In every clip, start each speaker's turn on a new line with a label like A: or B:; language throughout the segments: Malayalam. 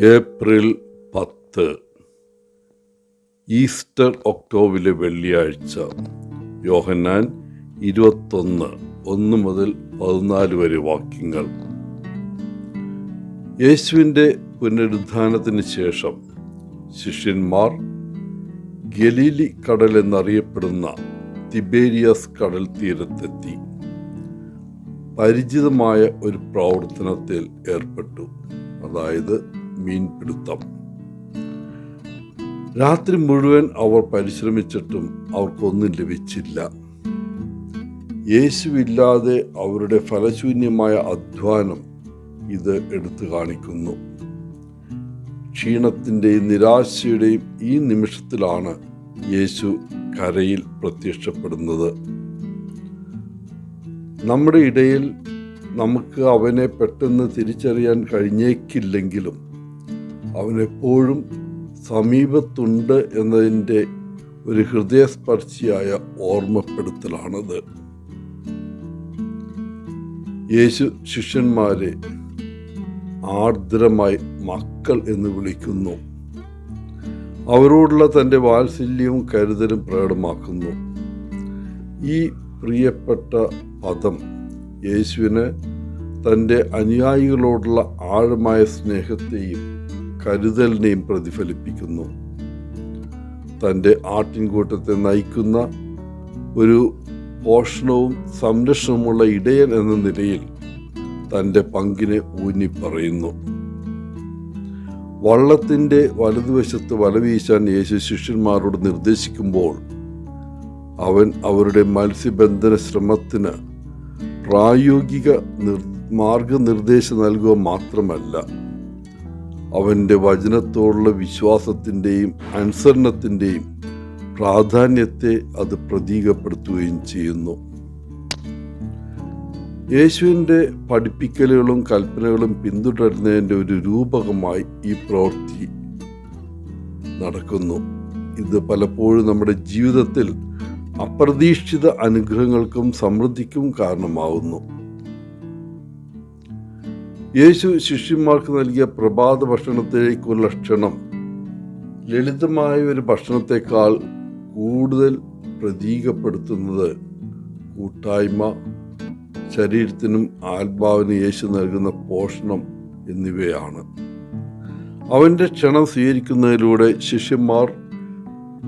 A: ഏപ്രിൽ 10 ഈസ്റ്റർ ഒക്ടോബറിലെ വെള്ളിയാഴ്ച. യോഹന്നാൻ 21:1-14 വരെ വാക്യങ്ങൾ. യേശുവിൻ്റെ പുനരുത്ഥാനത്തിന് ശേഷം ശിഷ്യന്മാർ ഗലീലി കടൽ എന്നറിയപ്പെടുന്ന തിബേരിയാസ് കടൽ തീരത്തെത്തി പരിചിതമായ ഒരു പ്രവർത്തനത്തിൽ ഏർപ്പെട്ടു, അതായത് മീൻപിടുത്തം. രാത്രി മുഴുവൻ അവർ പരിശ്രമിച്ചിട്ടും അവർക്കൊന്നും ലഭിച്ചില്ല. യേശുവില്ലാതെ അവരുടെ ഫലശൂന്യമായ അധ്വാനം ഇത് എടുത്തു കാണിക്കുന്നു. ക്ഷീണത്തിൻ്റെയും നിരാശയുടെയും ഈ നിമിഷത്തിലാണ് യേശു കരയിൽ പ്രത്യക്ഷപ്പെടുന്നത്. നമ്മുടെ ഇടയിൽ നമുക്ക് അവനെ പെട്ടെന്ന് തിരിച്ചറിയാൻ കഴിഞ്ഞേക്കില്ലെങ്കിലും അവനെപ്പോഴും സമീപത്തുണ്ട് എന്നതിൻ്റെ ഒരു ഹൃദയസ്പർശിയായ ഓർമ്മപ്പെടുത്തലാണത്. യേശു ശിഷ്യന്മാരെ ആർദ്രമായി മക്കൾ എന്ന് വിളിക്കുന്നു. അവരോടുള്ള തൻ്റെ വാത്സല്യവും കരുതലും പ്രകടമാക്കുന്നു. ഈ പ്രിയപ്പെട്ട പദം യേശുവിന് തൻ്റെ അനുയായികളോടുള്ള ആഴമായ സ്നേഹത്തെയും കരുതലിനെയും പ്രതിഫലിപ്പിക്കുന്നു. തൻ്റെ ആട്ടിൻകൂട്ടത്തെ നയിക്കുന്ന ഒരു പോഷണവും സംരക്ഷണവുമുള്ള ഇടയൻ എന്ന നിലയിൽ തൻ്റെ പങ്കിനെ ഊന്നി പറയുന്നു. വള്ളത്തിൻ്റെ വലതുവശത്ത് വല വീശാൻ യേശു ശിഷ്യന്മാരോട് നിർദ്ദേശിക്കുമ്പോൾ അവൻ അവരുടെ മത്സ്യബന്ധന ശ്രമത്തിന് പ്രായോഗിക മാർഗനിർദ്ദേശം നൽകുക മാത്രമല്ല, അവൻ്റെ വചനത്തോടുള്ള വിശ്വാസത്തിൻ്റെയും അനുസരണത്തിൻ്റെയും പ്രാധാന്യത്തെ അത് പ്രതീകപ്പെടുത്തുകയും ചെയ്യുന്നു. യേശുവിൻ്റെ പഠിപ്പിക്കലുകളും കൽപ്പനകളും പിന്തുടരുന്നതിൻ്റെ ഒരു രൂപകമായി ഈ പ്രവൃത്തി നടക്കുന്നു. ഇത് പലപ്പോഴും നമ്മുടെ ജീവിതത്തിൽ അപ്രതീക്ഷിത അനുഗ്രഹങ്ങൾക്കും സമൃദ്ധിക്കും കാരണമാകുന്നു. യേശു ശിഷ്യന്മാർക്ക് നൽകിയ പ്രഭാത ഭക്ഷണത്തിലേക്കുള്ള ക്ഷണം ലളിതമായ ഒരു ഭക്ഷണത്തെക്കാൾ കൂടുതൽ പ്രതീകപ്പെടുത്തുന്നത് കൂട്ടായ്മ, ശരീരത്തിനും ആത്മാവിനും യേശു നൽകുന്ന പോഷണം എന്നിവയാണ്. അവൻ്റെ ക്ഷണം സ്വീകരിക്കുന്നതിലൂടെ ശിഷ്യന്മാർ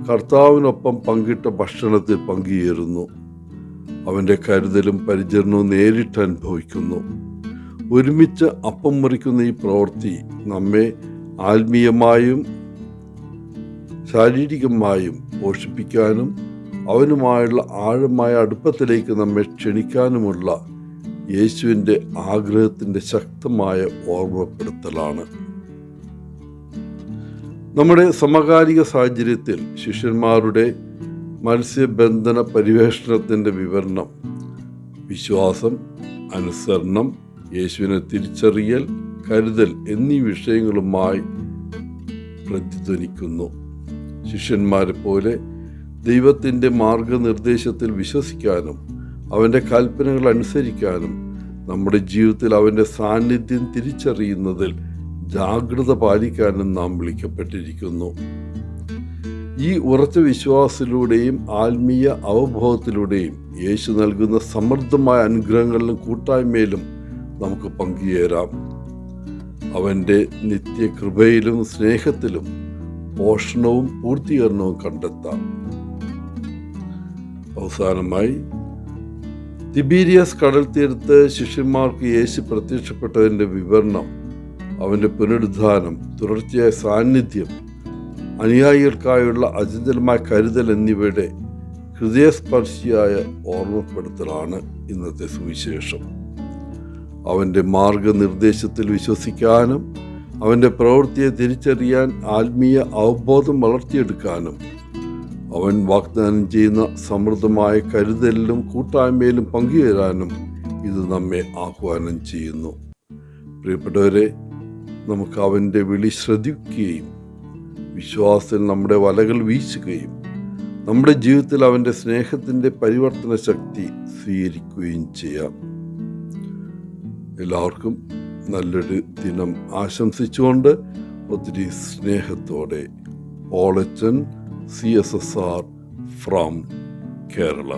A: കർത്താവിനൊപ്പം പങ്കിട്ട ഭക്ഷണത്തിൽ പങ്കുചേരുന്നു. അവൻ്റെ കരുതലും പരിചരണവും നേരിട്ട് അനുഭവിക്കുന്നു. ഒരുമിച്ച് അപ്പം മുറിക്കുന്ന ഈ പ്രവൃത്തി നമ്മെ ആത്മീയമായും ശാരീരികമായും പോഷിപ്പിക്കാനും അവനുമായുള്ള ആഴമായ അടുപ്പത്തിലേക്ക് നമ്മെ ക്ഷണിക്കാനുമുള്ള യേശുവിൻ്റെ ആഗ്രഹത്തിൻ്റെ ശക്തമായ ഓർമ്മപ്പെടുത്തലാണ്. നമ്മുടെ സമകാലിക സാഹചര്യത്തിൽ ശിഷ്യന്മാരുടെ മത്സ്യബന്ധന പരിവേഷണത്തിൻ്റെ വിവരണം വിശ്വാസം, അനുസരണം, യേശുവിനെ തിരിച്ചറിയൽ, കരുതൽ എന്നീ വിഷയങ്ങളുമായി പ്രതിധ്വനിക്കുന്നു. ശിഷ്യന്മാരെ പോലെ ദൈവത്തിൻ്റെ മാർഗനിർദ്ദേശത്തിൽ വിശ്വസിക്കാനും അവൻ്റെ കൽപ്പനകൾ അനുസരിക്കാനും നമ്മുടെ ജീവിതത്തിൽ അവൻ്റെ സാന്നിധ്യം തിരിച്ചറിയുന്നതിൽ ജാഗ്രത പാലിക്കാനും നാം വിളിക്കപ്പെട്ടിരിക്കുന്നു. ഈ ഉറച്ച വിശ്വാസത്തിലൂടെയും ആത്മീയ അവബോധത്തിലൂടെയും യേശു നൽകുന്ന സമൃദ്ധമായ അനുഗ്രഹങ്ങളിലും കൂട്ടായ്മയിലും നമുക്ക് പങ്കുചേരാം. അവൻ്റെ നിത്യകൃപയിലും സ്നേഹത്തിലും പോഷണവും പൂർത്തീകരണവും കണ്ടെത്താം. അവസാനമായി, തിബീരിയാസ് കടൽ തീരത്ത് ശിഷ്യന്മാർക്ക് യേശു പ്രത്യക്ഷപ്പെട്ടതിൻ്റെ വിവരണം, അവൻ്റെ പുനരുദ്ധാനം, തുടർച്ചയായ സാന്നിധ്യം, അനുയായികൾക്കായുള്ള അചഞ്ചലമായ കരുതൽ എന്നിവയുടെ ഹൃദയസ്പർശിയായ ഓർമ്മപ്പെടുത്തലാണ് ഇന്നത്തെ സുവിശേഷം. അവൻ്റെ മാർഗനിർദ്ദേശത്തിൽ വിശ്വസിക്കാനും അവൻ്റെ പ്രവൃത്തിയെ തിരിച്ചറിയാൻ ആത്മീയ അവബോധം വളർത്തിയെടുക്കാനും അവൻ വാഗ്ദാനം ചെയ്യുന്ന സമൃദ്ധമായ കരുതലിലും കൂട്ടായ്മയിലും പങ്കുചേരാനും ഇത് നമ്മെ ആഹ്വാനം ചെയ്യുന്നു. പ്രിയപ്പെട്ടവരെ, നമുക്ക് അവൻ്റെ വിളി ശ്രദ്ധിക്കുകയും വിശ്വാസത്തിൽ നമ്മുടെ വലകൾ വീശുകയും നമ്മുടെ ജീവിതത്തിൽ അവൻ്റെ സ്നേഹത്തിൻ്റെ പരിവർത്തന ശക്തി സ്വീകരിക്കുകയും ചെയ്യാം. എല്ലാവർക്കും നല്ലൊരു ദിനം ആശംസിച്ചുകൊണ്ട് ഒത്തിരി സ്നേഹത്തോടെ ഓളച്ചൻ CSSR ഫ്രം കേരള.